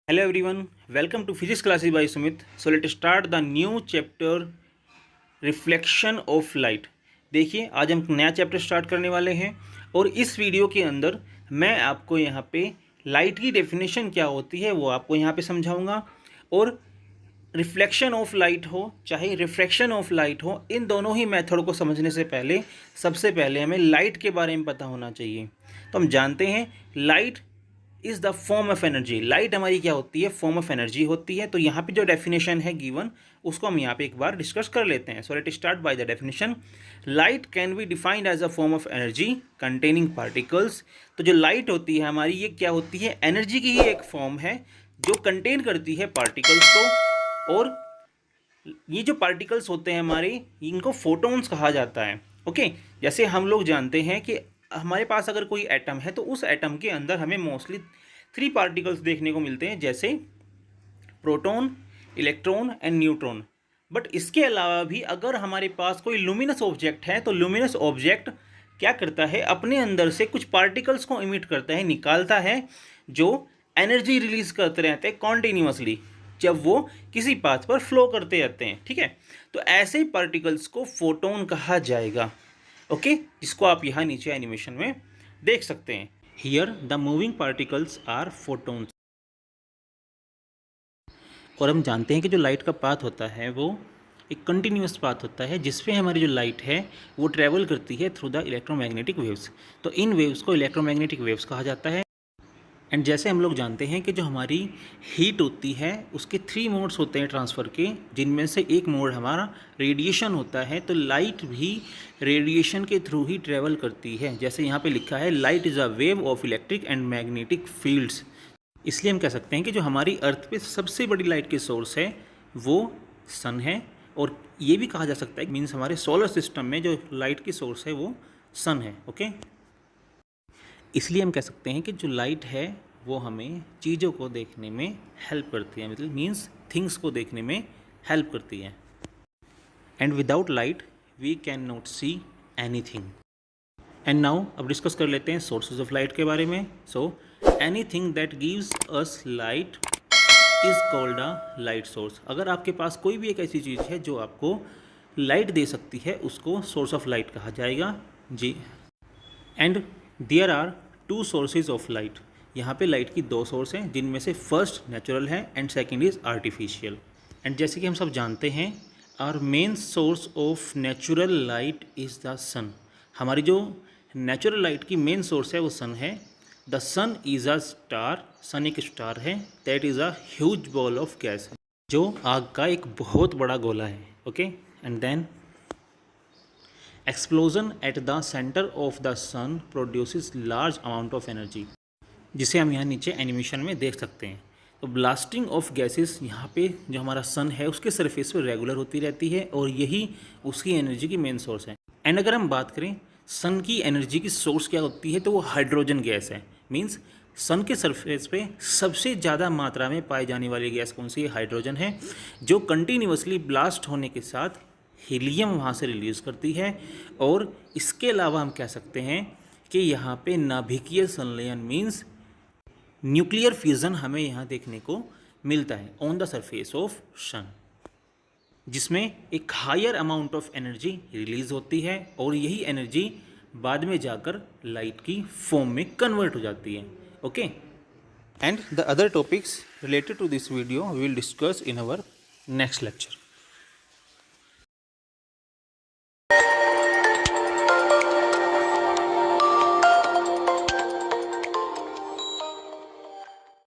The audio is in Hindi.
Hello everyone, welcome to Physics Classes by Sumit. So let's start the new chapter Reflection of Light. देखिए आज हम नया चैप्टर स्टार्ट करने वाले हैं और इस वीडियो के अंदर मैं आपको यहाँ पे लाइट की डेफिनेशन क्या होती है वो आपको यहाँ पे समझाऊंगा। और रिफ्लेक्शन ऑफ लाइट हो चाहे रिफ्रैक्शन ऑफ लाइट हो, इन दोनों ही मेथड को समझने से पहले सबसे पहले हमें लाइट के बारे में पता होना चाहिए। तो हम जानते हैं light is the form of energy. Light हमारी क्या होती है? फॉर्म ऑफ एनर्जी होती है। तो यहाँ पे जो डेफिनेशन है गिवन उसको हम यहाँ पे एक बार डिस्कस कर लेते हैं। So let start by the definition. Light can be defined as a form of energy containing particles. तो जो लाइट होती है हमारी, ये क्या होती है? एनर्जी की ही एक फॉर्म है जो कंटेन करती है पार्टिकल्स को। और ये जो पार्टिकल्स होते हैं हमारे, इनको फोटोन्स कहा जाता है। ओके, जैसे हम लोग जानते हैं कि हमारे पास अगर कोई एटम है तो उस एटम के अंदर हमें मोस्टली 3 पार्टिकल्स देखने को मिलते हैं, जैसे proton, electron and neutron. But इसके अलावा भी अगर हमारे पास कोई लुमिनस ऑब्जेक्ट है तो लुमिनस ऑब्जेक्ट क्या करता है? अपने अंदर से कुछ पार्टिकल्स को इमिट करता है, निकालता है, जो एनर्जी रिलीज करते रहते हैं कॉन्टिन्यूसली जब वो किसी पाथ पर फ्लो करते रहते हैं। ठीक है, तो ऐसे पार्टिकल्स को फोटोन कहा जाएगा। ओके, जिसको आप यहाँ नीचे एनिमेशन में देख सकते हैं। Here the moving particles are photons. और हम जानते हैं कि जो लाइट का पाथ होता है वो एक कंटिन्यूस पाथ होता है, जिसपे हमारी जो लाइट है वो ट्रेवल करती है थ्रू द इलेक्ट्रोमैग्नेटिक वेव्स। तो इन वेव्स को इलेक्ट्रोमैग्नेटिक वेव्स कहा जाता है। एंड जैसे हम लोग जानते हैं कि जो हमारी हीट होती है उसके 3 मोड्स होते हैं ट्रांसफ़र के, जिनमें से एक मोड हमारा रेडिएशन होता है। तो लाइट भी रेडिएशन के थ्रू ही ट्रेवल करती है। जैसे यहाँ पे लिखा है light is a wave of electric and magnetic fields. इसलिए हम कह सकते हैं कि जो हमारी अर्थ पे सबसे बड़ी लाइट की सोर्स है वो सन है। और ये भी कहा जा सकता है मीन्स हमारे सोलर सिस्टम में जो लाइट की सोर्स है वो सन है। ओके, इसलिए हम कह सकते हैं कि जो लाइट है वो हमें चीज़ों को देखने में हेल्प करती है, मतलब मीन्स थिंग्स को देखने में हेल्प करती है। And without light we can not see anything. And now अब डिस्कस कर लेते हैं सोर्सेज ऑफ लाइट के बारे में। So anything that gives us light is called a light source. अगर आपके पास कोई भी एक ऐसी चीज़ है जो आपको लाइट दे सकती है उसको सोर्स ऑफ लाइट कहा जाएगा जी। And there are 2 sources of light. यहाँ पे लाइट की 2 सोर्स हैं, जिनमें से फर्स्ट नेचुरल है and second is artificial. And जैसे कि हम सब जानते हैं our main source of natural light is the sun. हमारी जो नेचुरल लाइट की मेन सोर्स है वो सन है। The sun is a star. Sun एक स्टार है। That is a huge ball of gas, जो आग का एक बहुत बड़ा गोला है। Okay, and then explosion at the centre of the sun produces large amount of energy, जिसे हम यहाँ नीचे एनिमेशन में देख सकते हैं। तो ब्लास्टिंग ऑफ गैसेस यहाँ पे जो हमारा सन है उसके सरफेस पर रेगुलर होती रहती है और यही उसकी एनर्जी की मेन सोर्स है। एंड अगर हम बात करें सन की एनर्जी की सोर्स क्या होती है तो वो हाइड्रोजन गैस है। मीन्स सन के सरफेस पे सबसे ज़्यादा मात्रा में पाई जाने वाली गैस कौन सी है? हाइड्रोजन है, जो कंटिन्यूसली ब्लास्ट होने के साथ हीलियम वहाँ से रिलीज़ करती है। और इसके अलावा हम कह सकते हैं कि यहाँ पे नाभिकीय संलयन मीन्स न्यूक्लियर फ्यूज़न हमें यहाँ देखने को मिलता है on the surface of sun, जिसमें एक higher amount of energy release होती है और यही एनर्जी बाद में जाकर लाइट की फॉर्म में कन्वर्ट हो जाती है। Okay, and the other topics related to this video we will discuss in our next lecture.